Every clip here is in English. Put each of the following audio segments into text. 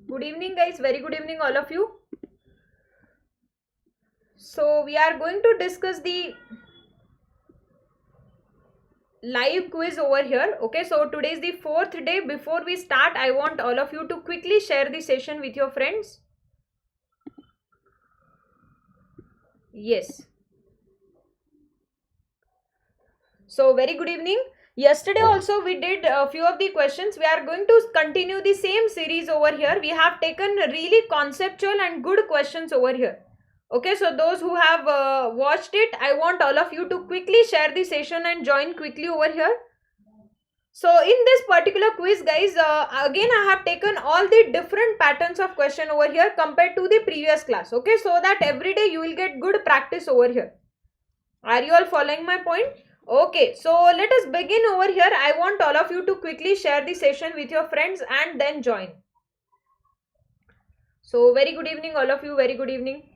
Good evening guys, very good evening all of you. So we are going to discuss the live quiz over here. Okay, so today is the fourth day. Before we start, I want all of you to quickly share the session with your friends. Yes. So very good evening. Yesterday also we did a few of the questions. We are going to continue the same series over here. We have taken really conceptual and good questions over here. Okay, so those who have watched it, I want all of you to quickly share the session and join quickly over here. So in this particular quiz guys, again I have taken all the different patterns of question over here compared to the previous class. Okay, so that every day you will get good practice over here. Are you all following my point? Okay, so let us begin over here. I want all of you to quickly share the session with your friends and then join. So very good evening all of you, very good evening.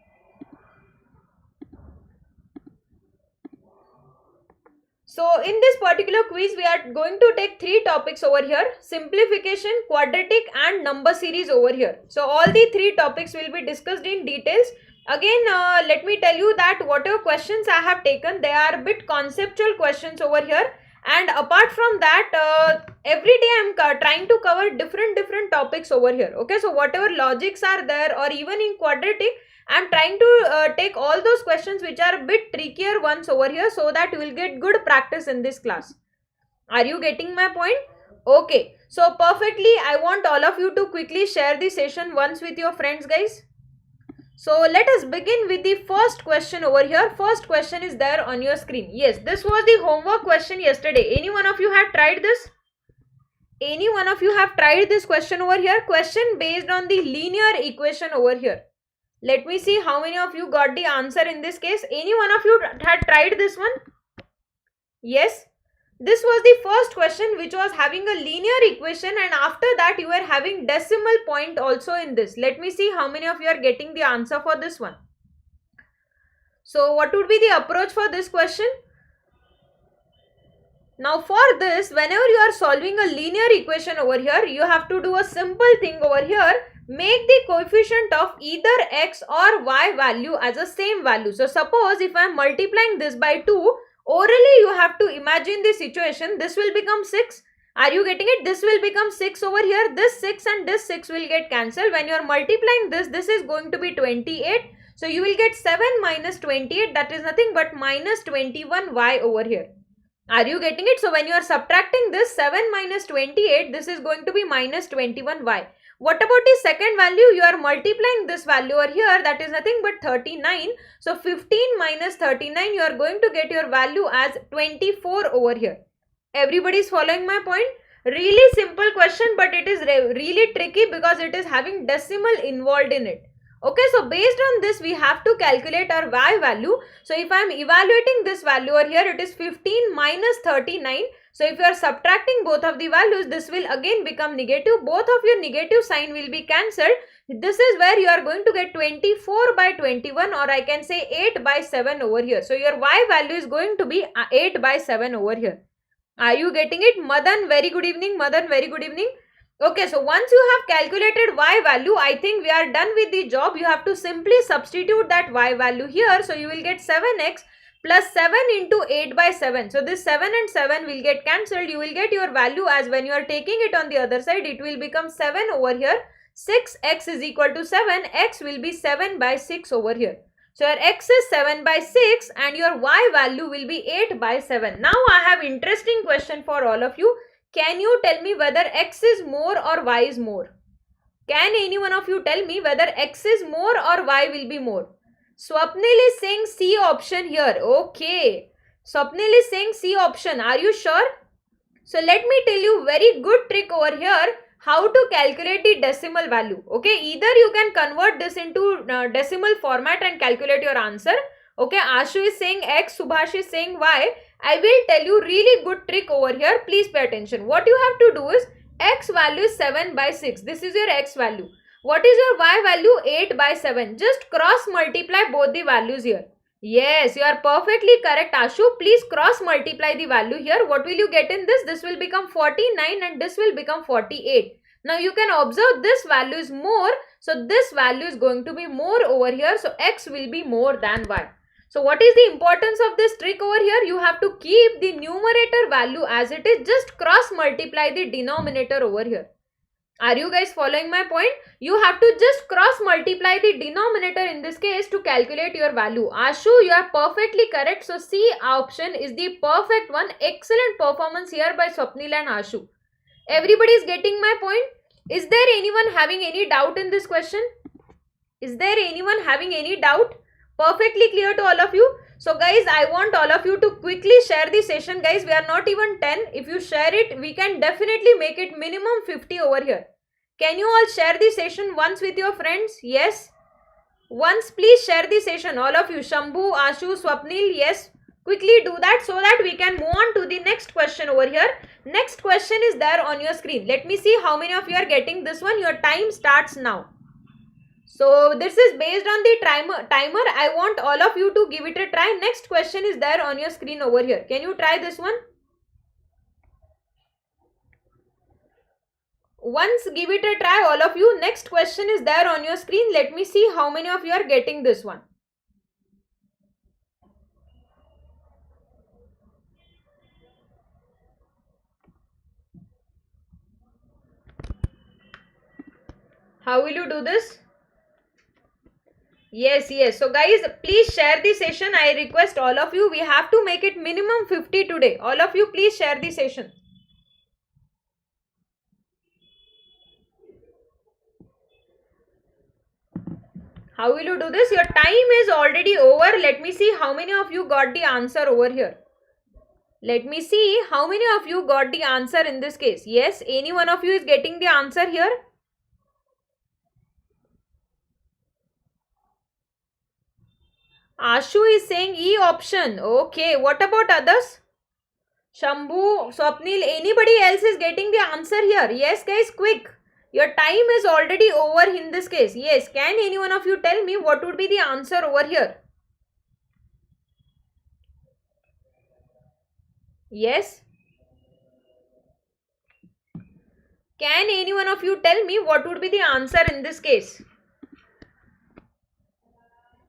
So in this particular quiz, we are going to take three topics over here: simplification, quadratic and number series over here. So all the three topics will be discussed in details. Again, let me tell you that whatever questions I have taken, they are a bit conceptual questions over here. And apart from that, every day I am trying to cover different topics over here. Okay, so whatever logics are there, or even in quadratic, I am trying to take all those questions which are a bit trickier ones over here, so that you will get good practice in this class. Are you getting my point? Okay, so perfectly, I want all of you to quickly share the session once with your friends guys. So let us begin with the first question over here. First question is there on your screen. Yes, this was the homework question yesterday. Any one of you have tried this? Any one of you have tried this question over here? Question based on the linear equation over here. Let me see how many of you got the answer in this case. Any one of you had tried this one? Yes. This was the first question which was having a linear equation, and after that you were having decimal point also in this. Let me see how many of you are getting the answer for this one. So what would be the approach for this question? Now for this, whenever you are solving a linear equation over here, you have to do a simple thing over here. Make the coefficient of either x or y value as a same value. So suppose if I am multiplying this by 2, orally you have to imagine the situation. This will become 6. Are you getting it? This will become 6 over here. This 6 and this 6 will get cancelled. When you are multiplying this, this is going to be 28. So you will get 7 minus 28. That is nothing but minus 21y over here. Are you getting it? So when you are subtracting this 7 minus 28, this is going to be minus 21y. What about the second value? You are multiplying this value over here, that is nothing but 39. So 15 minus 39, you are going to get your value as 24 over here. Everybody is following my point? Really simple question, but it is really tricky because it is having decimal involved in it. Okay, so based on this, we have to calculate our y value. So if I am evaluating this value over here, it is 15 minus 39. So if you are subtracting both of the values, this will again become negative. Both of your negative sign will be cancelled. This is where you are going to get 24 by 21, or I can say 8 by 7 over here. So your y value is going to be 8 by 7 over here. Are you getting it? Madan, very good evening. Madan, very good evening. Okay, so once you have calculated y value, I think we are done with the job. You have to simply substitute that y value here. So you will get 7x plus 7 into 8 by 7. So this 7 and 7 will get cancelled. You will get your value as when you are taking it on the other side, it will become 7 over here. 6x is equal to 7. X will be 7 by 6 over here. So your x is 7 by 6 and your y value will be 8 by 7. Now I have interesting question for all of you. Can you tell me whether x is more or y is more? Can any one of you tell me whether x is more or y will be more? Swapnil is saying C option here. Okay. Swapnil is saying C option. Are you sure? So let me tell you very good trick over here. How to calculate the decimal value. Okay. Either you can convert this into decimal format and calculate your answer. Okay. Ashu is saying x. Subhash is saying y. I will tell you really good trick over here. Please pay attention. What you have to do is x value is 7 by 6. This is your x value. What is your y value? 8 by 7. Just cross multiply both the values here. Yes, you are perfectly correct, Ashu. Please cross multiply the value here. What will you get in this? This will become 49 and this will become 48. Now you can observe this value is more, so this value is going to be more over here, so x will be more than y. So what is the importance of this trick over here? You have to keep the numerator value as it is, just cross multiply the denominator over here. Are you guys following my point? You have to just cross multiply the denominator in this case to calculate your value. Ashu, you are perfectly correct. So C option is the perfect one. Excellent performance here by Swapnil and Ashu. Everybody is getting my point? Is there anyone having any doubt in this question? Is there anyone having any doubt? Perfectly clear to all of you. So guys, I want all of you to quickly share the session. Guys, we are not even 10. If you share it, we can definitely make it minimum 50 over here. Can you all share the session once with your friends? Yes. Once please share the session. All of you. Shambhu, Ashu, Swapnil. Yes. Quickly do that so that we can move on to the next question over here. Next question is there on your screen. Let me see how many of you are getting this one. Your time starts now. So this is based on the timer. I want all of you to give it a try. Next question is there on your screen over here. Can you try this one? Once give it a try, all of you. Next question is there on your screen. Let me see how many of you are getting this one. How will you do this? Yes. So guys, please share the session. I request all of you. We have to make it minimum 50 today. All of you, please share the session. How will you do this? Your time is already over. Let me see how many of you got the answer over here. Let me see how many of you got the answer in this case. Yes, any one of you is getting the answer here? Ashu is saying E option. Okay, what about others? Shambhu, Swapnil, anybody else is getting the answer here? Yes guys, quick. Your time is already over in this case. Yes, can any one of you tell me what would be the answer over here? Yes. Can any one of you tell me what would be the answer in this case?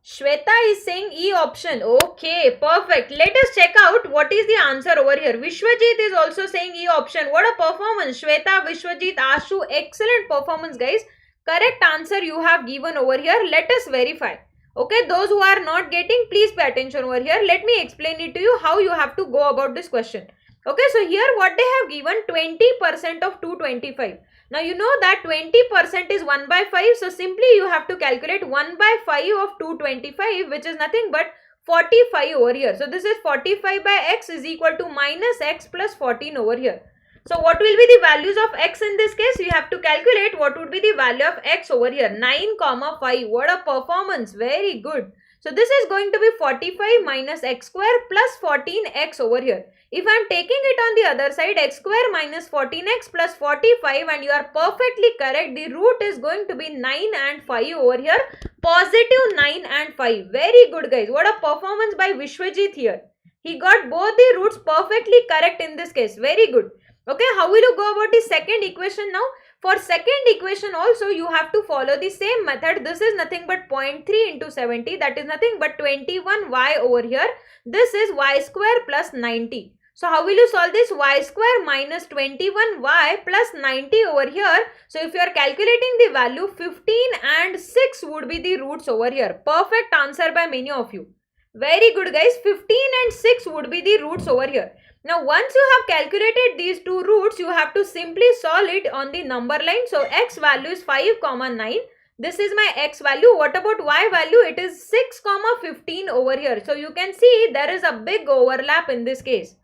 Shweta is saying E option. Okay, perfect. Let us check out what is the answer over here. Vishwajit is also saying E option. What a performance. Shweta, Vishwajit, Ashu, excellent performance guys. Correct answer you have given over here. Let us verify. Okay, those who are not getting, please pay attention over here. Let me explain it to you how you have to go about this question. Okay, so here what they have given 20% of 225. Now you know that 20% is 1 by 5. So simply you have to calculate 1 by 5 of 225, which is nothing but 45 over here. So this is 45 by x is equal to minus x plus 14 over here. So what will be the values of x in this case? You have to calculate what would be the value of x over here. 9, 5. What a performance. Very good. So this is going to be 45 minus x square plus 14x over here. If I am taking it on the other side, x square minus 14x plus 45, and you are perfectly correct, the root is going to be 9 and 5 over here. Positive 9 and 5. Very good guys. What a performance by Vishwajit here. He got both the roots perfectly correct in this case. Very good. Okay, how will you go about the second equation now? For second equation also you have to follow the same method. This is nothing but 0.3 into 70. That is nothing but 21y over here. This is y square plus 90. So how will you solve this? Y square minus 21y plus 90 over here. So if you are calculating the value, 15 and 6 would be the roots over here. Perfect answer by many of you. Very good guys. 15 and 6 would be the roots over here. Now once you have calculated these two roots, you have to simply solve it on the number line. So x value is 5, 9. This is my x value. What about y value? It is 6, 15 over here. So you can see there is a big overlap in this case.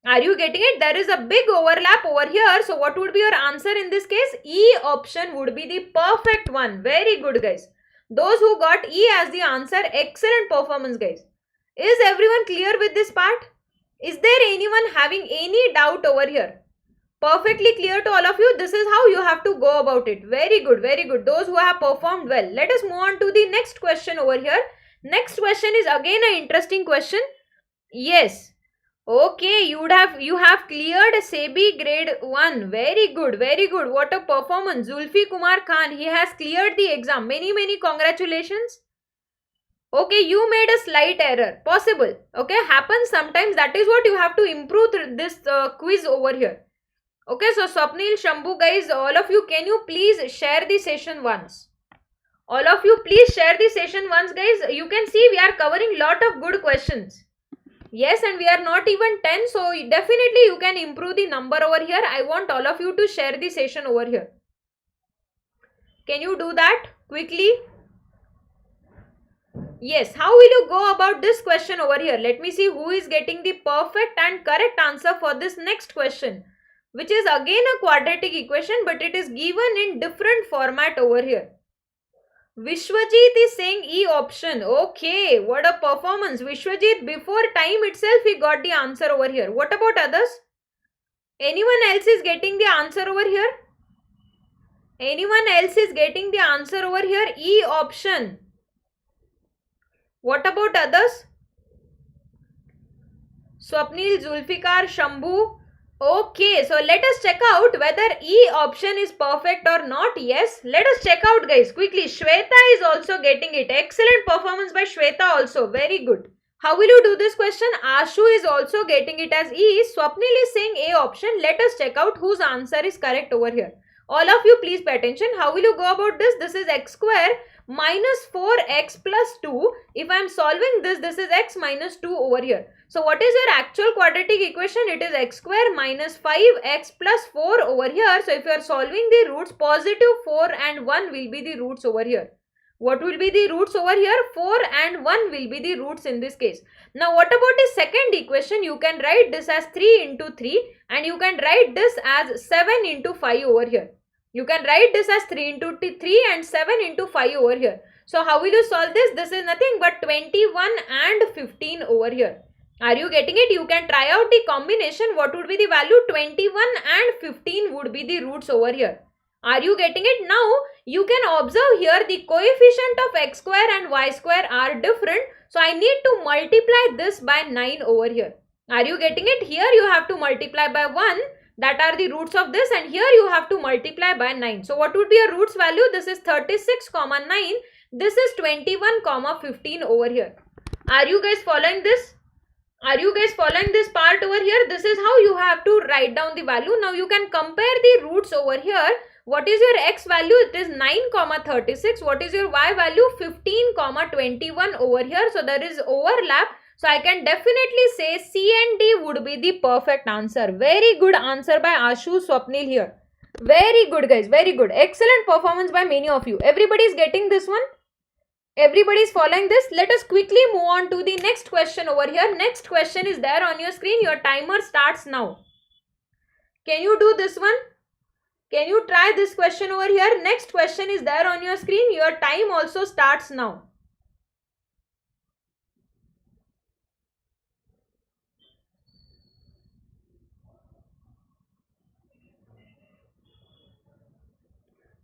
Are you getting it? There is a big overlap over here. So what would be your answer in this case? E option would be the perfect one. Very good guys. Those who got E as the answer, excellent performance guys. Is everyone clear with this part? Is there anyone having any doubt over here? Perfectly clear to all of you. This is how you have to go about it. Very good, very good. Those who have performed well. Let us move on to the next question over here. Next question is again an interesting question. Yes. Okay, you have cleared SEBI grade 1. Very good, very good. What a performance. Zulfi Kumar Khan, he has cleared the exam. Many congratulations. Okay, you made a slight error. Possible. Okay, happens sometimes. That is what you have to improve this quiz over here. Okay, so Swapnil, Shambhu guys, all of you, can you please share the session once? All of you, please share the session once, guys. You can see we are covering lot of good questions. Yes, and we are not even 10, so definitely you can improve the number over here. I want all of you to share the session over here. Can you do that quickly? Yes, how will you go about this question over here? Let me see who is getting the perfect and correct answer for this next question, which is again a quadratic equation, but it is given in different format over here. Vishwajit is saying E option. Okay, what a performance. Vishwajit, before time itself he got the answer over here. What about others? Anyone else is getting the answer over here? Anyone else is getting the answer over here? E option. What about others? Swapnil, Zulfikar, Shambhu. Okay, so let us check out whether E option is perfect or not. Yes, let us check out, guys, quickly. Shweta is also getting it. Excellent performance by Shweta also. Very good. How will you do this question? Ashu is also getting it as E. Swapnil is saying A option. Let us check out whose answer is correct over here. All of you, please pay attention. How will you go about this? This is x square minus 4x plus 2. If I am solving this, this is x minus 2 over here. So what is your actual quadratic equation? It is x square minus 5x plus 4 over here. So if you are solving the roots, positive 4 and 1 will be the roots over here. What will be the roots over here? 4 and 1 will be the roots in this case. Now what about the second equation? You can write this as 3 into 3 and you can write this as 7 into 5 over here. You can write this as 3 into 3 and 7 into 5 over here. So how will you solve this? This is nothing but 21 and 15 over here. Are you getting it? You can try out the combination. What would be the value? 21 and 15 would be the roots over here. Are you getting it? Now, you can observe here the coefficient of x square and y square are different. So, I need to multiply this by 9 over here. Are you getting it? Here you have to multiply by 1. That are the roots of this, and here you have to multiply by 9. So, what would be a roots value? This is 36, 9. This is 21, 15 over here. Are you guys following this? Are you guys following this part over here? This is how you have to write down the value. Now you can compare the roots over here. What is your x value? It is 9, 36. What is your y value? 15, 21 over here. So there is overlap. So I can definitely say C and D would be the perfect answer. Very good answer by Ashu Swapnil here. Very good, guys. Very good. Excellent performance by many of you. Everybody is getting this one. Everybody is following this. Let us quickly move on to the next question over here. Next question is there on your screen. Your timer starts now. Can you do this one? Can you try this question over here? Next question is there on your screen. Your time also starts now.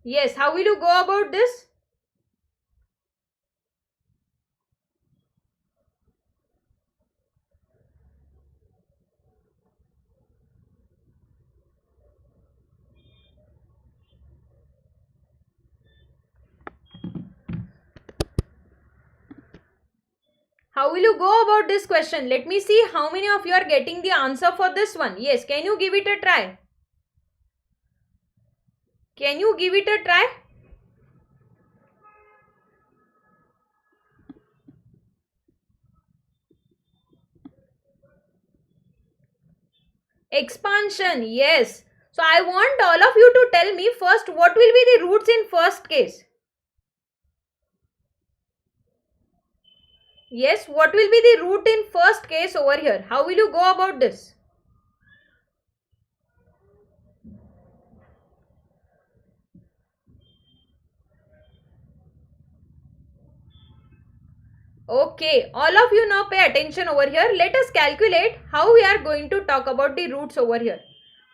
Yes, how will you go about this? How will you go about this question? Let me see how many of you are getting the answer for this one. Yes, can you give it a try? Can you give it a try? Expansion, yes. So I want all of you to tell me first what will be the roots in first case. Yes, what will be the root in first case over here? How will you go about this? Okay, all of you now pay attention over here. Let us calculate how we are going to talk about the roots over here.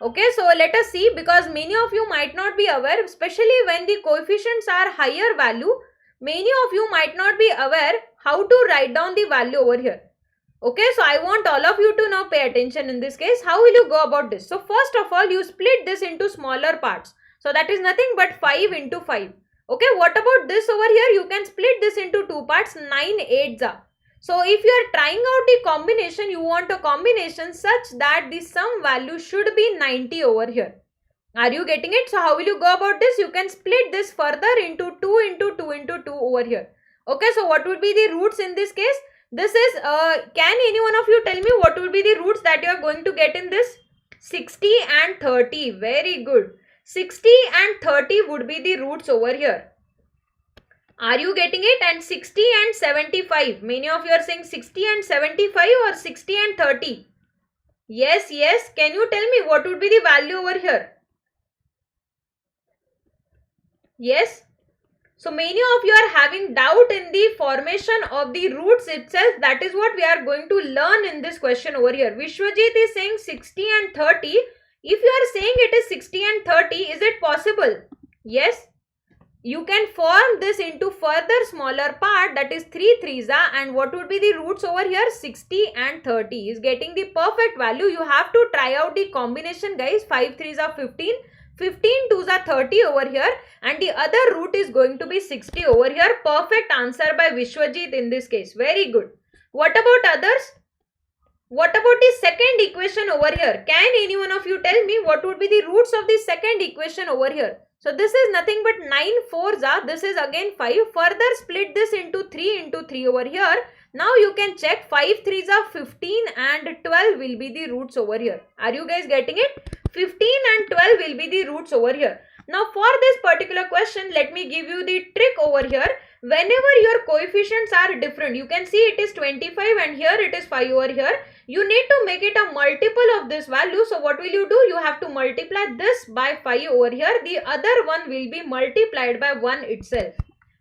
Okay, so let us see, because many of you might not be aware, especially when the coefficients are higher value, many of you might not be aware how to write down the value over here. Okay, so I want all of you to now pay attention in this case. How will you go about this? So first of all, you split this into smaller parts. So that is nothing but 5 into 5. Okay, what about this over here? You can split this into two parts, 9 8s are. So if you are trying out the combination, you want a combination such that the sum value should be 90 over here. Are you getting it? So how will you go about this? You can split this further into 2 into 2 into 2 over here. Okay, so what would be the roots in this case? This is, can any one of you tell me what will be the roots that you are going to get in this? 60 and 30. Very good. 60 and 30 would be the roots over here. Are you getting it? And 60 and 75. Many of you are saying 60 and 75 or 60 and 30. Yes, yes. Can you tell me what would be the value over here? Yes. So many of you are having doubt in the formation of the roots itself. That is what we are going to learn in this question over here. Vishwajit is saying 60 and 30. If you are saying it is 60 and 30, is it possible? Yes. You can form this into further smaller part, that is 3 3s are, and what would be the roots over here? 60 and 30 is getting the perfect value. You have to try out the combination, guys. 5 3s are 15. 15 2s are 30 over here, and the other root is going to be 60 over here. Perfect answer by Vishwajit in this case. Very good. What about others? What about the second equation over here? Can any one of you tell me what would be the roots of the second equation over here? So this is nothing but 9 4s are. This is again 5. Further split this into 3 into 3 over here. Now you can check 5 3s are 15 and 12 will be the roots over here. Are you guys getting it? 15 and 12 will be the roots over here. Now for this particular question, let me give you the trick over here. Whenever your coefficients are different, you can see it is 25 and here it is 5 over here. You need to make it a multiple of this value. So what will you do? You have to multiply this by 5 over here. The other one will be multiplied by 1 itself.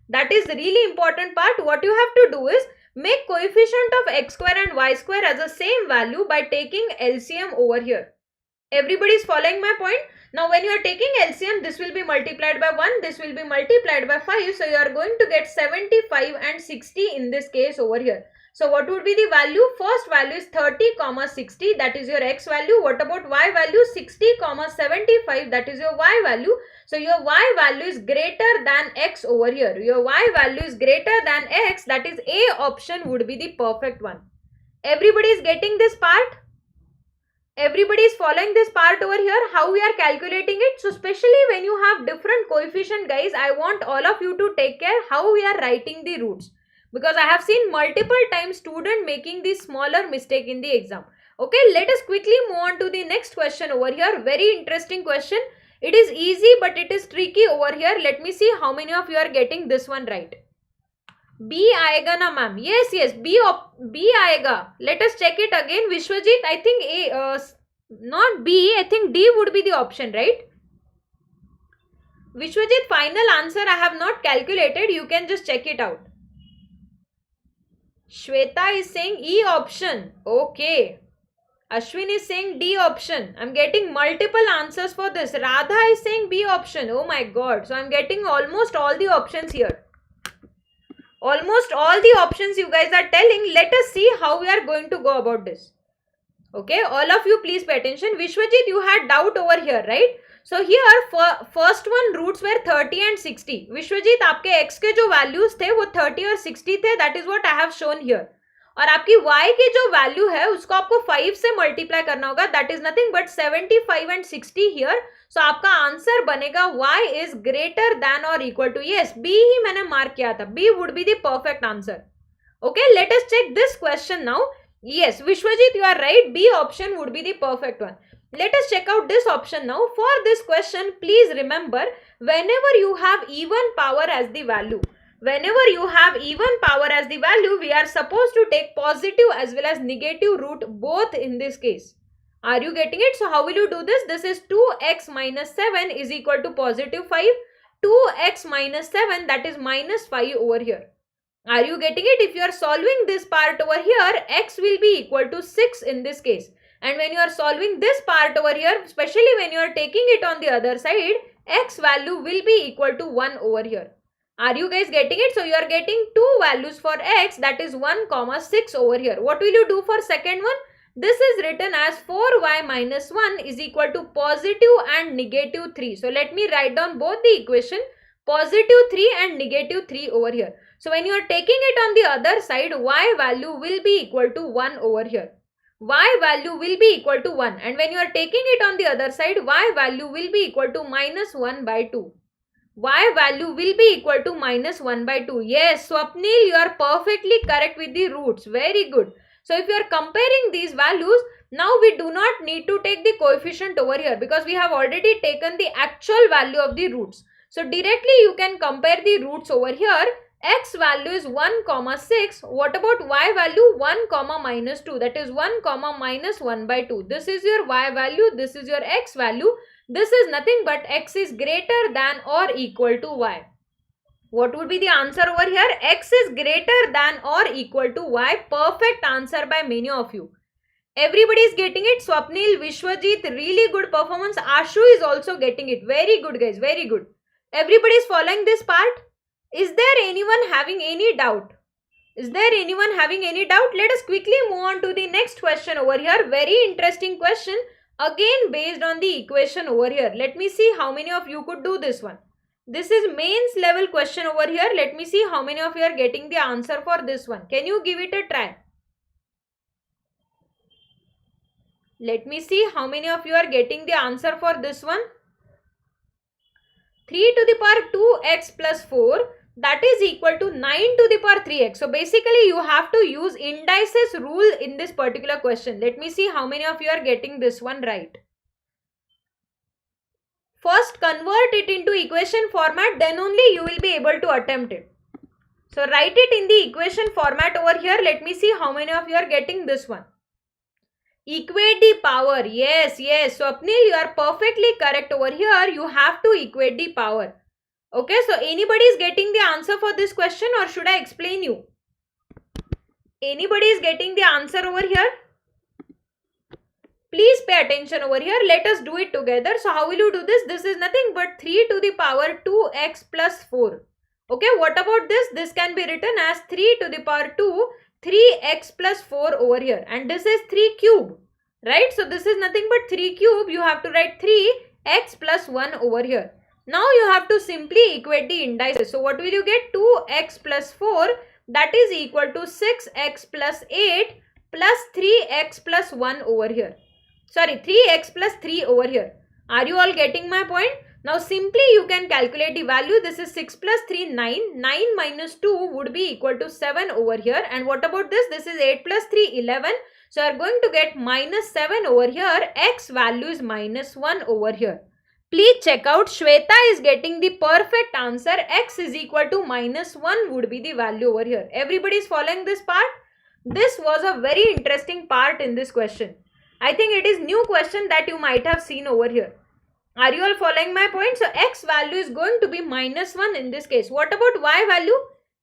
That is the really important part. What you have to do is make coefficient of x square and y square as the same value by taking LCM over here. Everybody is following my point? Now when you are taking LCM, this will be multiplied by 1, this will be multiplied by 5. So you are going to get 75 and 60 in this case over here. So what would be the value? First value is 30 comma 60, that is your x value. What about y value? 60 comma 75, that is your y value. So your y value is greater than x over here. Your y value is greater than x, that is A option would be the perfect one. Everybody is getting this part? Everybody is following this part over here, how we are calculating it. So especially when you have different coefficient, guys, I want all of you to take care how we are writing the roots. Because I have seen multiple times student making the smaller mistake in the exam. Okay, let us quickly move on to the next question over here. Very interesting question. It is easy but it is tricky over here. Let me see how many of you are getting this one right. B aayega na ma'am? Yes, yes, B aayega. Let us check it again. Vishwajit, I think not B, I think D would be the option, right? Vishwajit, final answer I have not calculated. You can just check it out. Shweta is saying E option. Okay. Ashwin is saying D option. I'm getting multiple answers for this. Radha is saying B option. Oh my god. So I'm getting almost all the options here. Almost all the options you guys are telling. Let us see how we are going to go about this. Okay, all of you please pay attention. Vishwajit, you had doubt over here, right? So here first one roots were 30 and 60. Vishwajit, आपके x के जो values थे वो 30 और 60 थे. That is what I have shown here. और आपकी y की जो value है उसको आपको 5 से multiply करना होगा. That is nothing but 75 and 60 here. So आपका आंसर बनेगा y is greater than or equal to, yes, B ही मैंने मार्क किया था. B would be the perfect answer. Okay, let us check this question now. Yes, Vishwajit, you are right. B option would be the perfect one. Let us check out this option now. For this question, please remember, whenever you have even power as the value, we are supposed to take positive as well as negative root both in this case. Are you getting it? So how will you do this? This is 2x minus 7 is equal to positive 5. 2x minus 7, that is minus 5 over here. Are you getting it? If you are solving this part over here, x will be equal to 6 in this case. And when you are solving this part over here, especially when you are taking it on the other side, x value will be equal to 1 over here. Are you guys getting it? So you are getting two values for x, that is 1 comma 6 over here. What will you do for second one? This is written as 4y minus 1 is equal to positive and negative 3. So let me write down both the equation, positive 3 and negative 3 over here. So when you are taking it on the other side, y value will be equal to 1 over here. Y value will be equal to 1. And when you are taking it on the other side, y value will be equal to minus 1 by 2. Y value will be equal to minus 1 by 2. Yes, Swapnil, you are perfectly correct with the roots. Very good. So if you are comparing these values, now we do not need to take the coefficient over here because we have already taken the actual value of the roots. So directly you can compare the roots over here. X value is 1 comma 6. What about y value? 1 comma minus 2. That is 1 comma minus 1 by 2. This is your y value. This is your x value. This is nothing but x is greater than or equal to y. What would be the answer over here? X is greater than or equal to y. Perfect answer by many of you. Everybody is getting it. Swapnil, Vishwajit, really good performance. Ashu is also getting it. Very good, guys. Very good. Everybody is following this part. Is there anyone having any doubt? Is there anyone having any doubt? Let us quickly move on to the next question over here. Very interesting question. Again based on the equation over here. Let me see how many of you could do this one. This is mains level question over here. Let me see how many of you are getting the answer for this one. Can you give it a try? Let me see how many of you are getting the answer for this one. 3 to the power 2x plus 4, that is equal to 9 to the power 3x. So basically you have to use indices rule in this particular question. Let me see how many of you are getting this one right. First convert it into equation format, then only you will be able to attempt it. So write it in the equation format over here. Let me see how many of you are getting this one. Equate the power. Yes. Swapnil, you are perfectly correct over here. You have to equate the power. Okay, so anybody is getting the answer for this question or should I explain you? Anybody is getting the answer over here? Please pay attention over here. Let us do it together. So how will you do this? This is nothing but 3 to the power 2x plus 4. Okay, what about this? This can be written as 3 to the power 2, 3x plus 4 over here. And this is 3 cube. Right? So this is nothing but 3 cube. You have to write 3x plus 1 over here. Now you have to simply equate the indices. So what will you get? 2x plus 4, that is equal to 6x plus 8 plus 3x plus 1 over here. Sorry, 3x plus 3 over here. Are you all getting my point? Now simply you can calculate the value. This is 6 plus 3, 9. 9 minus 2 would be equal to 7 over here. And what about this? This is 8 plus 3, 11. So you are going to get minus 7 over here. X value is minus 1 over here. Please check out. Shweta is getting the perfect answer. X is equal to minus 1 would be the value over here. Everybody is following this part? This was a very interesting part in this question. I think it is new question that you might have seen over here. Are you all following my point? So X value is going to be minus 1 in this case. What about Y value?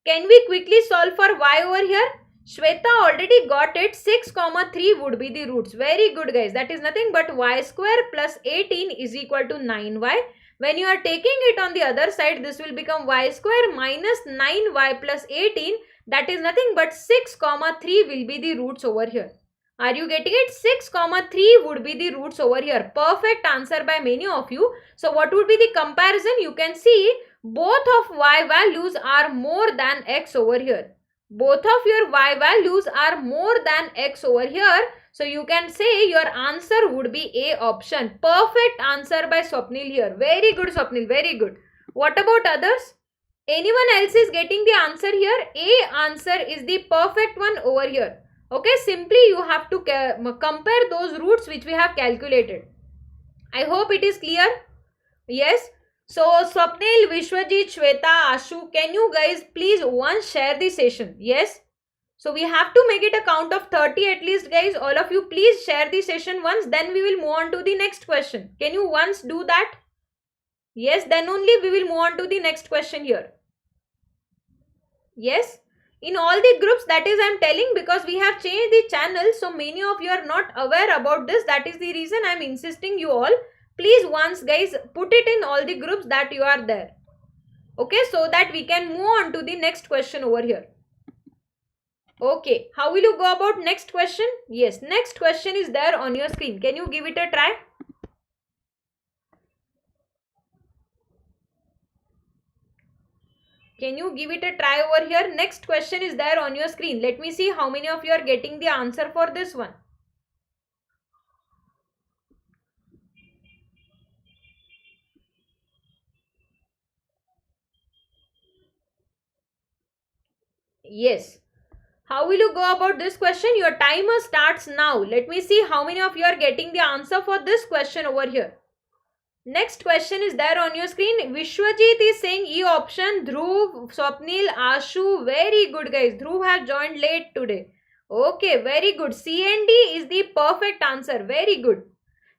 Can we quickly solve for Y over here? Shweta already got it. 6 comma 3 would be the roots. Very good, guys. That is nothing but y square plus 18 is equal to 9y. When you are taking it on the other side, this will become y square minus 9y plus 18. That is nothing but 6 comma 3 will be the roots over here. Are you getting it? 6 comma 3 would be the roots over here. Perfect answer by many of you. So what would be the comparison? You can see both of y values are more than x over here. Both of your y values are more than x over here. So you can say your answer would be A option. Perfect answer by Swapnil here. Very good, Swapnil. Very good. What about others? Anyone else is getting the answer here? A answer is the perfect one over here. Okay, simply you have to compare those roots which we have calculated. I hope it is clear. Yes. So Swapnil, Vishwajit, Shweta, Ashu, can you guys please once share the session? Yes. So we have to make it a count of 30 at least, guys. All of you please share the session once. Then we will move on to the next question. Can you once do that? Yes. Then only we will move on to the next question here. Yes. In all the groups, that is I am telling because we have changed the channel. So many of you are not aware about this. That is the reason I am insisting you all. Please once guys put it in all the groups that you are there. Okay, so that we can move on to the next question over here. Okay, how will you go about next question? Yes, next question is there on your screen. Can you give it a try? Can you give it a try over here? Next question is there on your screen. Let me see how many of you are getting the answer for this one. Yes. How will you go about this question? Your timer starts now. Let me see how many of you are getting the answer for this question over here. Next question is there on your screen. Vishwajit is saying E option. Dhruv, Swapnil, Ashu. Very good guys. Dhruv has joined late today. Okay, very good. C and D is the perfect answer. Very good.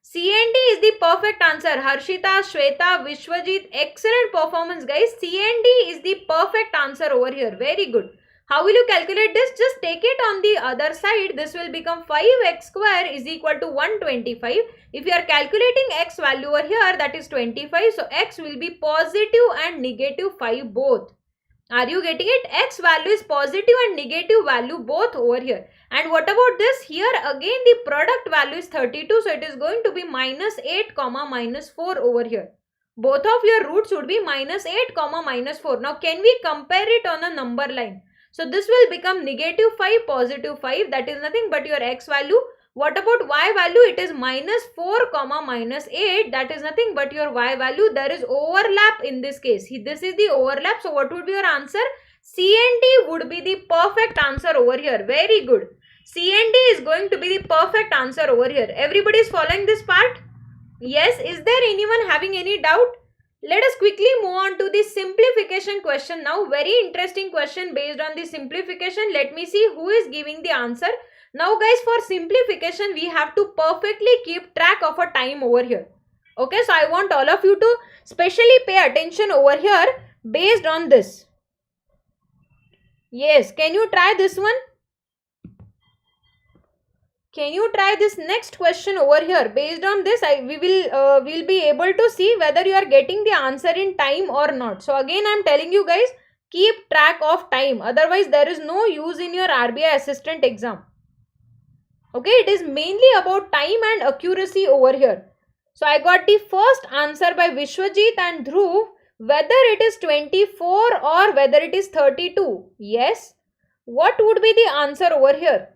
C and D is the perfect answer. Harshita, Shweta, Vishwajit. Excellent performance guys. C and D is the perfect answer over here. Very good. How will you calculate this? Just take it on the other side. This will become 5x square is equal to 125. If you are calculating x value over here, that is 25. So x will be positive and negative 5 both. Are you getting it? X value is positive and negative value both over here. And what about this? Here again the product value is 32. So it is going to be minus 8 comma minus 4 over here. Both of your roots would be minus 8 comma minus 4. Now can we compare it on a number line? So this will become negative 5, positive 5. That is nothing but your x value. What about y value? It is minus 4 comma minus 8. That is nothing but your y value. There is overlap in this case. This is the overlap. So what would be your answer? C and D would be the perfect answer over here. Very good. C and D is going to be the perfect answer over here. Everybody is following this part? Yes. Is there anyone having any doubt? Let us quickly move on to the simplification question now. Very interesting question based on the simplification. Let me see who is giving the answer. Now guys, for simplification, we have to perfectly keep track of a time over here. Okay, so I want all of you to specially pay attention over here based on this. Yes, can you try this one? Can you try this next question over here? Based on this, we will be able to see whether you are getting the answer in time or not. So again, I am telling you guys, keep track of time. Otherwise, there is no use in your RBI assistant exam. Okay, it is mainly about time and accuracy over here. So I got the first answer by Vishwajit and Dhruv. Whether it is 24 or whether it is 32. Yes. What would be the answer over here?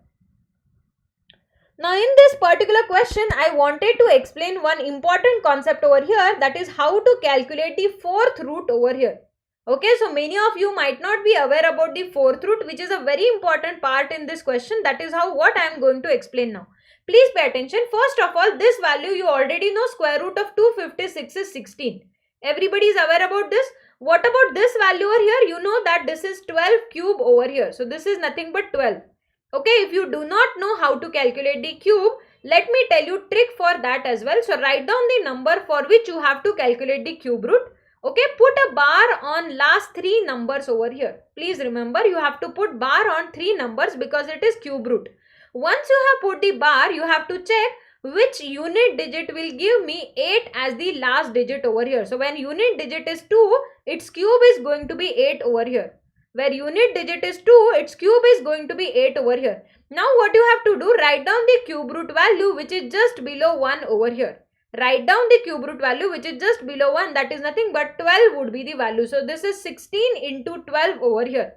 Now in this particular question, I wanted to explain one important concept over here, that is how to calculate the fourth root over here. Okay, so many of you might not be aware about the fourth root, which is a very important part in this question. That is what I am going to explain now. Please pay attention. First of all, this value you already know, square root of 256 is 16. Everybody is aware about this. What about this value over here? You know that this is 12 cube over here. So this is nothing but 12. Okay, if you do not know how to calculate the cube, let me tell you trick for that as well. So write down the number for which you have to calculate the cube root. Okay, put a bar on last 3 numbers over here. Please remember, you have to put bar on 3 numbers because it is cube root. Once you have put the bar, you have to check which unit digit will give me 8 as the last digit over here. So when unit digit is 2, its cube is going to be 8 over here. Where unit digit is 2, its cube is going to be 8 over here. Now what you have to do, write down the cube root value which is just below 1 over here. Write down the cube root value which is just below 1, that is nothing but 12 would be the value. So this is 16 into 12 over here.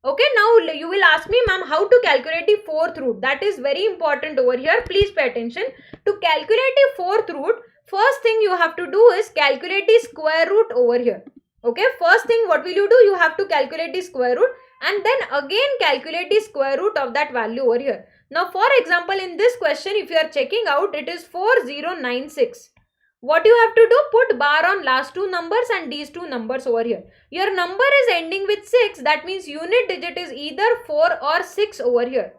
Okay, now you will ask me, ma'am, how to calculate the fourth root. That is very important over here. Please pay attention. To calculate the fourth root, first thing you have to do is calculate the square root over here. Okay, first thing what will you do? You have to calculate the square root and then again calculate the square root of that value over here. Now for example, in this question, if you are checking out, it is 4096. What you have to do? Put bar on last 2 numbers and these 2 numbers over here. Your number is ending with 6. That means unit digit is either 4 or 6 over here.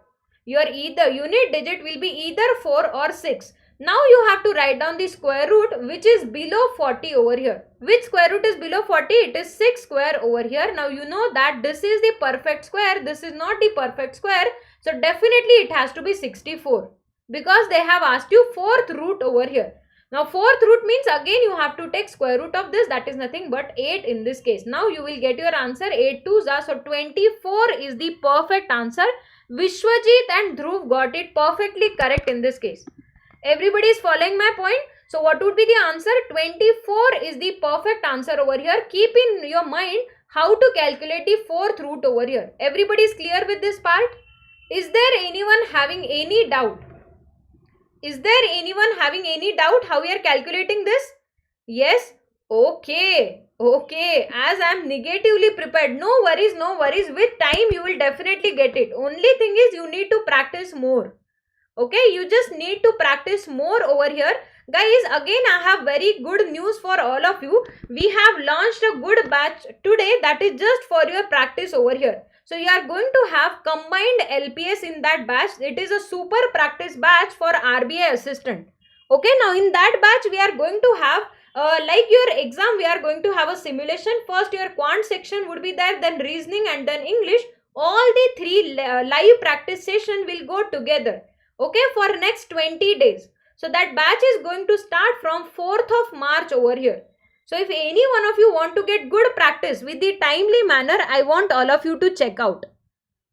Your unit digit will be either 4 or 6. Now you have to write down the square root which is below 40 over here. Which square root is below 40? It is 6 square over here. Now you know that this is the perfect square. This is not the perfect square. So definitely it has to be 64. Because they have asked you fourth root over here. Now fourth root means again you have to take square root of this, that is nothing but 8 in this case. Now you will get your answer 8 2s are, so 24 is the perfect answer. Vishwajit and Dhruv got it perfectly correct in this case. Everybody is following my point? So what would be the answer? 24 is the perfect answer over here. Keep in your mind how to calculate the fourth root over here. Everybody is clear with this part? Is there anyone having any doubt? Is there anyone having any doubt how we are calculating this? Yes? Okay. Okay. As I am negatively prepared. No worries, no worries. With time you will definitely get it. Only thing is you need to practice more. Okay, you just need to practice more over here. Guys, again I have very good news for all of you. We have launched a good batch today that is just for your practice over here. So you are going to have combined LPS in that batch. It is a super practice batch for RBI assistant. Okay, now in that batch we are going to have like your exam, we are going to have a simulation. First your quant section would be there, then reasoning and then English. All the three live practice session will go together. Okay, for next 20 days. So that batch is going to start from 4th of March over here. So if any one of you want to get good practice with the timely manner, I want all of you to check out.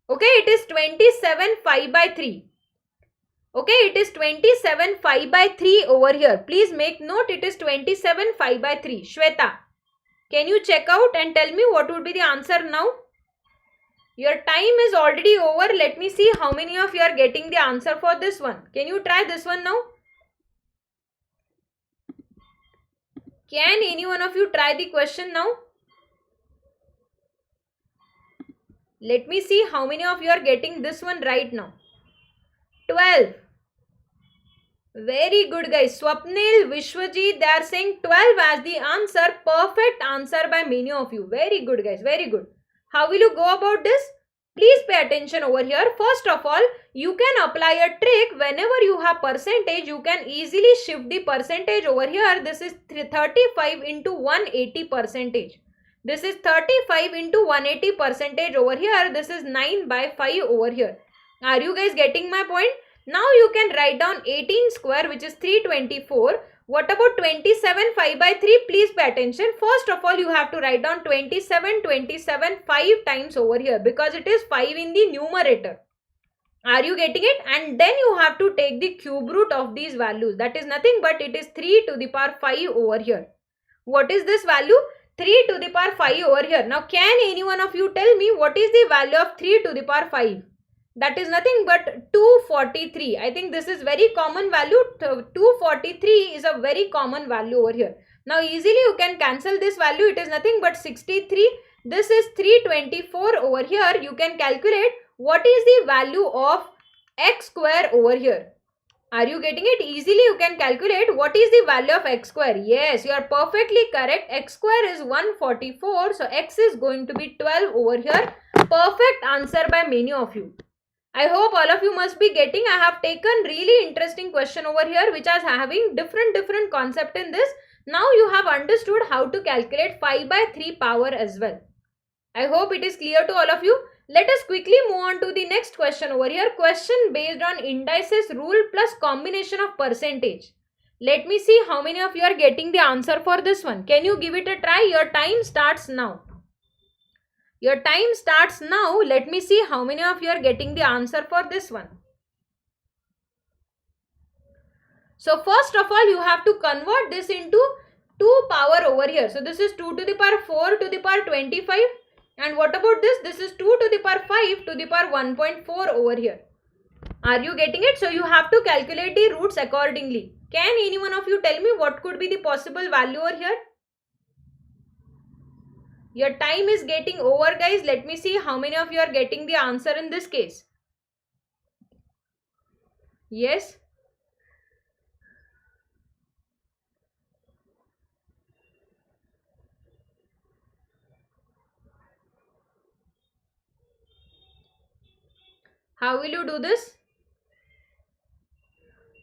Okay, it is 27 5 by 3. Okay, it is 27 5 by 3 over here. Please make note, it is 27 5 by 3. Shweta, can you check out and tell me what would be the answer now? Your time is already over. Let me see how many of you are getting the answer for this one. Can you try this one now? Can any one of you try the question now? Let me see how many of you are getting this one right now. 12. Very good guys. Swapnil, Vishwajit, they are saying 12 as the answer. Perfect answer by many of you. Very good guys. Very good. How will you go about this? Please pay attention over here. First of all, you can apply a trick. Whenever you have percentage, you can easily shift the percentage over here. This is 35 into 180 percentage. This is 35 into 180 percentage over here. This is 9 by 5 over here. Are you guys getting my point? Now you can write down 18 square, which is 324. What about 27 5 by 3? Please pay attention. First of all, you have to write down 27 5 times over here because it is 5 in the numerator. Are you getting it? And then you have to take the cube root of these values. That is nothing but it is 3 to the power 5 over here. What is this value? 3 to the power 5 over here. Now, can any one of you tell me what is the value of 3 to the power 5? That is nothing but 243. I think this is very common value. 243 is a very common value over here. Now easily you can cancel this value. It is nothing but 63. This is 324 over here. You can calculate what is the value of x square over here. Are you getting it? Easily you can calculate what is the value of x square. Yes, you are perfectly correct. X square is 144. So x is going to be 12 over here. Perfect answer by many of you. I hope all of you must be getting. I have taken really interesting question over here which is having different concept in this. Now you have understood how to calculate 5 by 3 power as well. I hope it is clear to all of you. Let us quickly move on to the next question over here. Question based on indices rule plus combination of percentage. Let me see how many of you are getting the answer for this one. Can you give it a try? Your time starts now. Your time starts now. Let me see how many of you are getting the answer for this one. So first of all, you have to convert this into 2 power over here. So this is 2 to the power 4 to the power 25. And what about this? This is 2 to the power 5 to the power 1.4 over here. Are you getting it? So you have to calculate the roots accordingly. Can any one of you tell me what could be the possible value over here? Your time is getting over guys. Let me see how many of you are getting the answer in this case. Yes. How will you do this?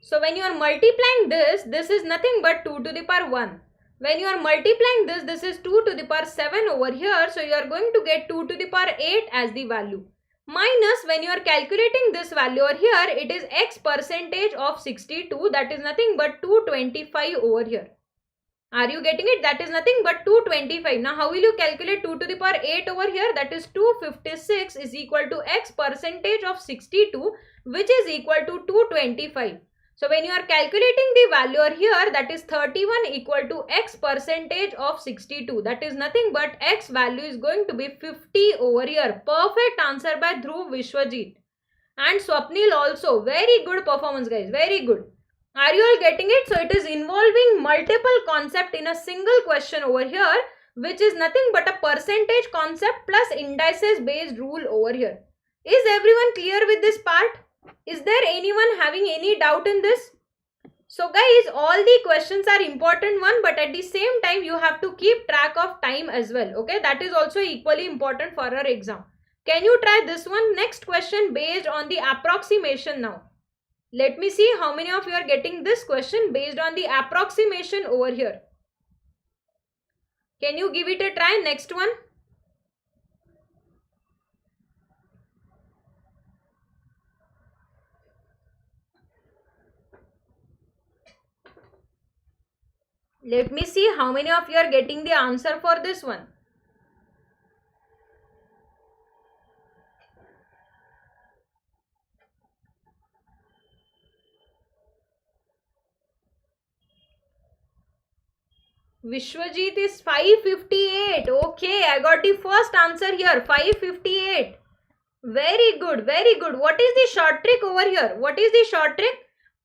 So when you are multiplying this is nothing but 2 to the power 1. When you are multiplying this is 2 to the power 7 over here. So you are going to get 2 to the power 8 as the value. minus when you are calculating this value over here, it is x percentage of 62, that is nothing but 225 over here. Are you getting it? That is nothing but 225. Now how will you calculate 2 to the power 8 over here? That is 256 is equal to x percentage of 62, which is equal to 225. So when you are calculating the value over here, that is 31 equal to x percentage of 62. That is nothing but x value is going to be 50 over here. Perfect answer by Dhruv, Vishwajit and Swapnil also. Very good performance, guys. Very good. Are you all getting it? So it is involving multiple concept in a single question over here, which is nothing but a percentage concept plus indices based rule over here. Is everyone clear with this part? Is there anyone having any doubt in this? So guys, all the questions are important one, but at the same time you have to keep track of time as well. Okay, that is also equally important for our exam. Can you try this one? Next question based on the approximation now. Let me see how many of you are getting this question based on the approximation over here. Can you give it a try? Next one. Let me see how many of you are getting the answer for this one. Vishwajit is 558. Okay, I got the first answer here. 558. Very good, very good. What is the short trick over here? What is the short trick?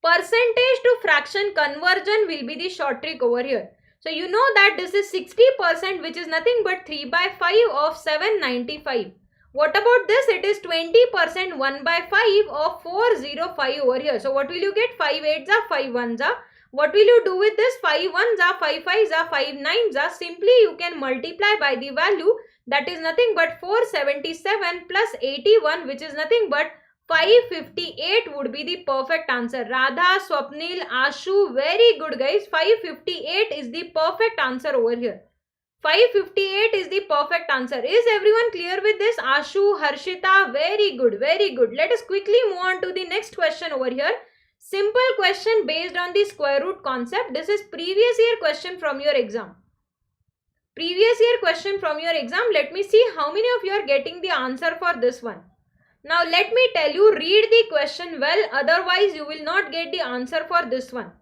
Percentage to fraction conversion will be the short trick over here. So you know that this is 60%, which is nothing but 3 by 5 of 795. What about this? It is 20%, 1 by 5 of 405 over here. So what will you get? 5 8s are 5 1s are. What will you do with this? 5 1s are 5 5s are 5 9s are. Simply you can multiply by the value, that is nothing but 477 plus 81, which is nothing but 558 would be the perfect answer. Radha, Swapnil, Ashu, very good guys. 558 is the perfect answer over here. 558 is the perfect answer. Is everyone clear with this? Ashu, Harshita, very good, very good. Let us quickly move on to the next question over here. Simple question based on the square root concept. This is previous year question from your exam. Previous year question from your exam. Let me see how many of you are getting the answer for this one. Now let me tell you, read the question well, otherwise you will not get the answer for this one.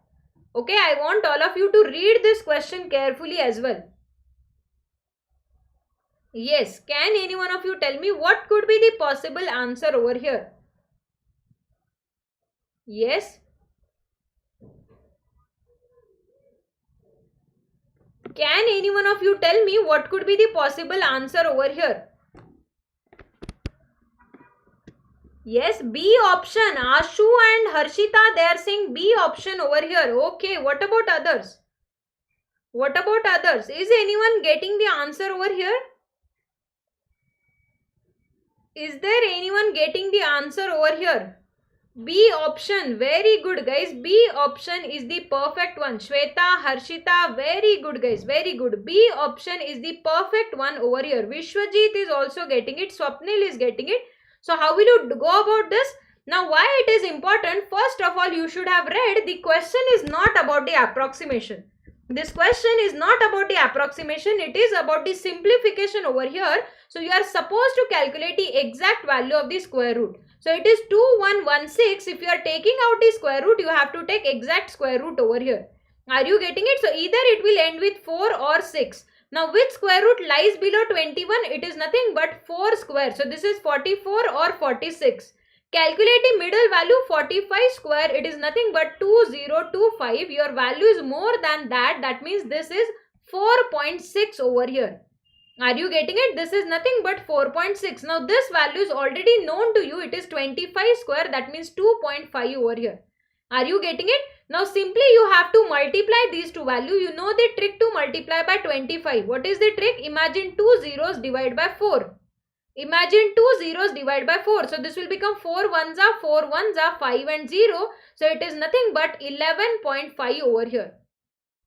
Okay, I want all of you to read this question carefully as well. Yes, can any one of you tell me what could be the possible answer over here? Yes. Can any one of you tell me what could be the possible answer over here? Yes, B option. Ashu and Harshita, they are saying B option over here. Okay, what about others? What about others? Is anyone getting the answer over here? Is there anyone getting the answer over here? B option. Very good guys. B option is the perfect one. Shweta, Harshita, very good guys. Very good. B option is the perfect one over here. Vishwajit is also getting it. Swapnil is getting it. So how will you go about this? Now why it is important? First of all, you should have read the question is not about the approximation. This question is not about the approximation. It is about the simplification over here. So you are supposed to calculate the exact value of the square root. So it is 2116. If you are taking out the square root, you have to take exact square root over here. Are you getting it? So either it will end with 4 or 6. Now which square root lies below 21? It is nothing but 4 square. So this is 44 or 46. Calculate the middle value 45 square. It is nothing but 2025. Your value is more than that. That means this is 4.6 over here. Are you getting it? This is nothing but 4.6. Now this value is already known to you. It is 25 square. That means 2.5 over here. Are you getting it? Now simply you have to multiply these two values. You know the trick to multiply by 25. What is the trick? Imagine 2 zeros divide by 4. Imagine 2 zeros divide by 4. So this will become 4 1s are 4 1s are 5 and 0. So it is nothing but 11.5 over here.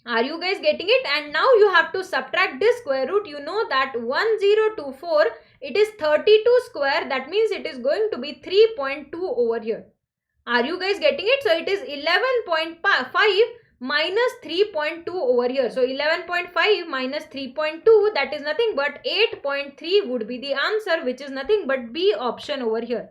Are you guys getting it? And now you have to subtract this square root. You know that 1024 It is 32 square. That means it is going to be 3.2 over here. Are you guys getting it? So it is 11.5 minus 3.2 over here. So 11.5 minus 3.2, that is nothing but 8.3 would be the answer, which is nothing but B option over here.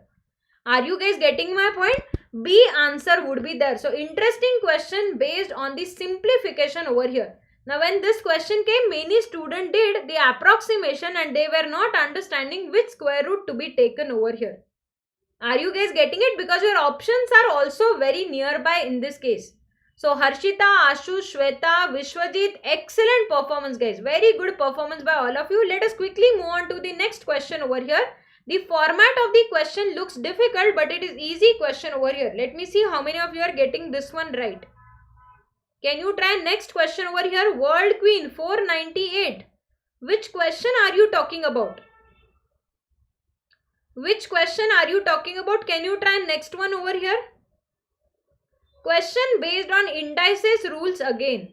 Are you guys getting my point? B answer would be there. So interesting question based on the simplification over here. Now when this question came, many students did the approximation and they were not understanding which square root to be taken over here. Are you guys getting it? Because your options are also very nearby in this case. So Harshita, Ashu, Shweta, Vishwajit, excellent performance guys. Very good performance by all of you. Let us quickly move on to the next question over here. The format of the question looks difficult, but it is easy question over here. Let me see how many of you are getting this one right. Can you try next question over here? World Queen 498. Which question are you talking about? Which question are you talking about? Can you try next one over here? Question based on indices rules again.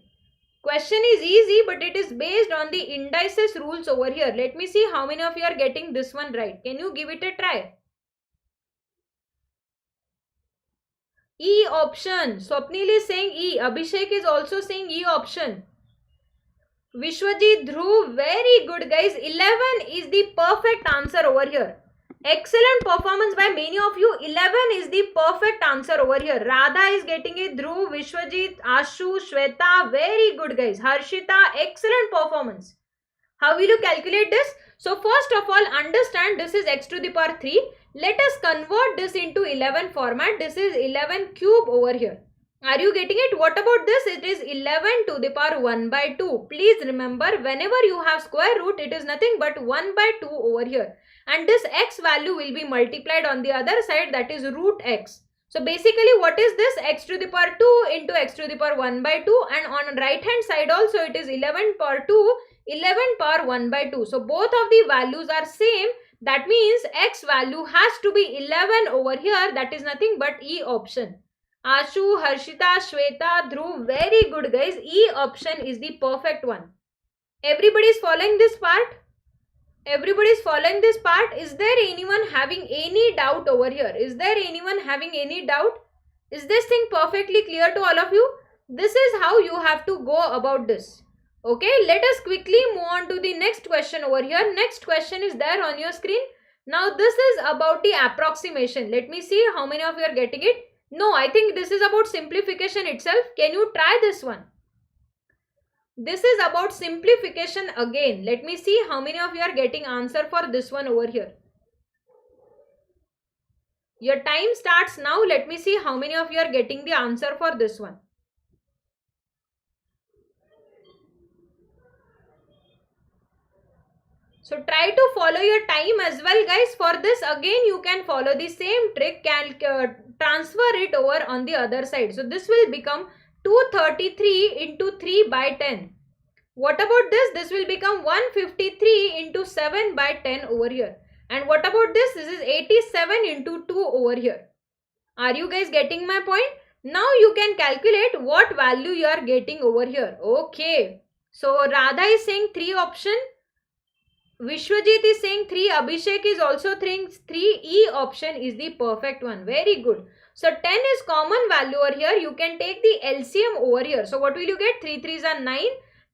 Question is easy, but it is based on the indices rules over here. Let me see how many of you are getting this one right. Can you give it a try? E option. Swapnil is saying E. Abhishek is also saying E option. Vishwajit, Dhruv, very good guys. 11 is the perfect answer over here. Excellent performance by many of you. 11 is the perfect answer over here. Radha is getting it. Dhruv, Vishwajit, Ashu, Shweta, very good guys. Harshita, excellent performance. How will you calculate this? So first of all, understand this is x to the power 3. Let us convert this into 11 format. This is 11 cube over here. Are you getting it? What about this? It is 11 to the power 1 by 2. Please remember, whenever you have square root, it is nothing but 1 by 2 over here. And this x value will be multiplied on the other side, that is root x. So basically what is this? X to the power 2 into x to the power 1 by 2, and on right hand side also it is 11 power 2, 11 power 1 by 2. So both of the values are same. That means x value has to be 11 over here. That is nothing but E option. Ashu, Harshita, Shweta, Dhruv, very good guys. E option is the perfect one. Everybody is following this part? Everybody is following this part? Is there anyone having any doubt over here? Is there anyone having any doubt? Is this thing perfectly clear to all of you? This is how you have to go about this. Okay, let us quickly move on to the next question over here. Next question is there on your screen. Now this is about the approximation. Let me see how many of you are getting it. No, I think this is about simplification itself. Can you try this one? This is about simplification again. Let me see how many of you are getting answer for this one over here. Your time starts now. Let me see how many of you are getting the answer for this one. So try to follow your time as well guys. For this again you can follow the same trick, transfer it over on the other side. So this will become 233 into 3 by 10. What about this? This will become 153 into 7 by 10 over here. And what about this? This is 87 into 2 over here. Are you guys getting my point? Now you can calculate what value you are getting over here. Okay. So Radha is saying 3 option. Vishwajit is saying 3. Abhishek is also saying 3. E option is the perfect one. Very good. So 10 is common value over here. You can take the LCM over here. So what will you get? 3 3s are 9.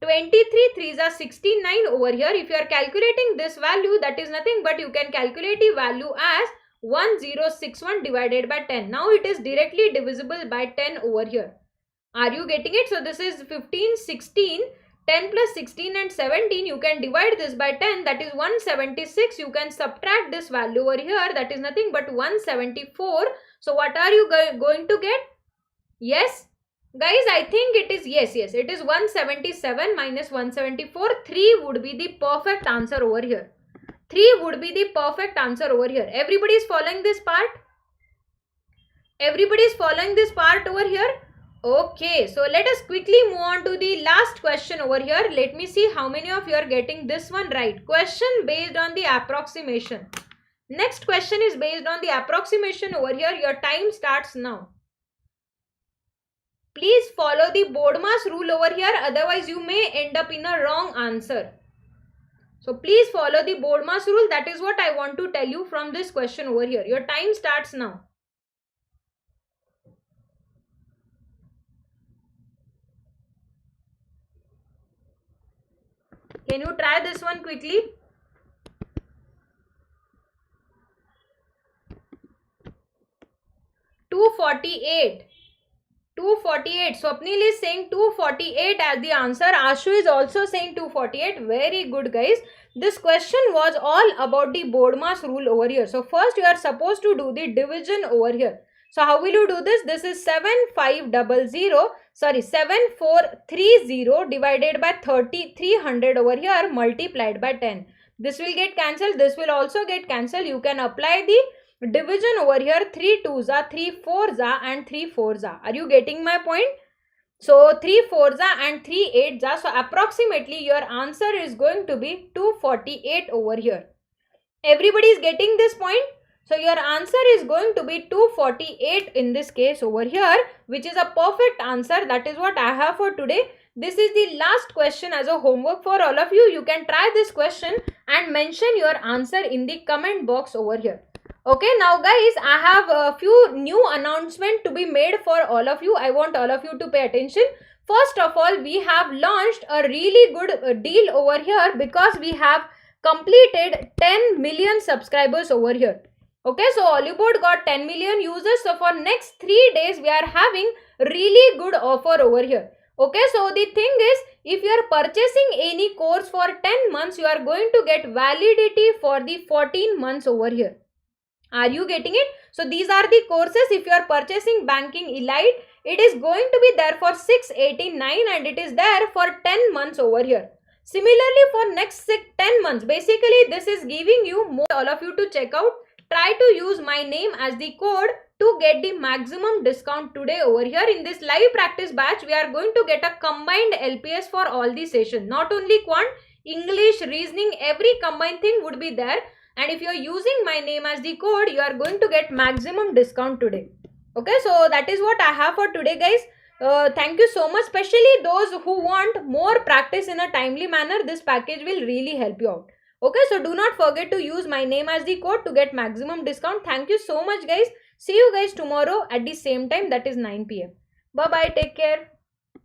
23 3s are 69 over here. If you are calculating this value, that is nothing but you can calculate the value as 1061 divided by 10. Now it is directly divisible by 10 over here. Are you getting it? So this is 15, 16. 10 plus 16 and 17, you can divide this by 10, that is 176. You can subtract this value over here, that is nothing but 174. So what are you going to get? Yes? Guys, I think it is yes. It is 177 minus 174. 3 would be the perfect answer over here. 3 would be the perfect answer over here. Everybody is following this part? Everybody is following this part over here? Okay, so let us quickly move on to the last question over here. Let me see how many of you are getting this one right. Question based on the approximation. Next question is based on the approximation over here. Your time starts now. Please follow the board mass rule over here. Otherwise, you may end up in a wrong answer. So please follow the board mass rule. That is what I want to tell you from this question over here. Your time starts now. Can you try this one quickly? $248. Swapnil is saying 248 as the answer. Ashu is also saying 248. Very good, guys. This question was all about the board mass rule over here. So first you are supposed to do the division over here. So how will you do this? This is 7430 divided by 300 over here multiplied by 10. This will get cancelled. This will also get cancelled. You can apply the division over here. 3 2s are 3 4s are and 3 4s are. Are you getting my point? So 3 4s are and 3 8s are. So approximately your answer is going to be 248 over here. Everybody is getting this point? So your answer is going to be 248 in this case over here, which is a perfect answer. That is what I have for today. This is the last question as a homework for all of you. You can try this question and mention your answer in the comment box over here. Okay, now guys, I have a few new announcements to be made for all of you. I want all of you to pay attention. First of all, we have launched a really good deal over here because we have completed 10 million subscribers over here. Okay, so Oliveboard got 10 million users. So for next 3 days, we are having really good offer over here. Okay, so the thing is, if you are purchasing any course for 10 months, you are going to get validity for the 14 months over here. Are you getting it? So these are the courses. If you are purchasing Banking Elite, it is going to be there for 689 and it is there for 10 months over here. Similarly, for next 10 months, basically this is giving you more. All of you to check out. Try to use my name as the code to get the maximum discount today over here. In this live practice batch, we are going to get a combined LPS for all the sessions. Not only quant, English, reasoning, every combined thing would be there. And if you are using my name as the code, you are going to get maximum discount today. Okay, so that is what I have for today, guys. Thank you so much. Especially those who want more practice in a timely manner, this package will really help you out. Okay, so do not forget to use my name as the code to get maximum discount. Thank you so much, guys. See you guys tomorrow at the same time, that is 9 PM. Bye-bye. Take care.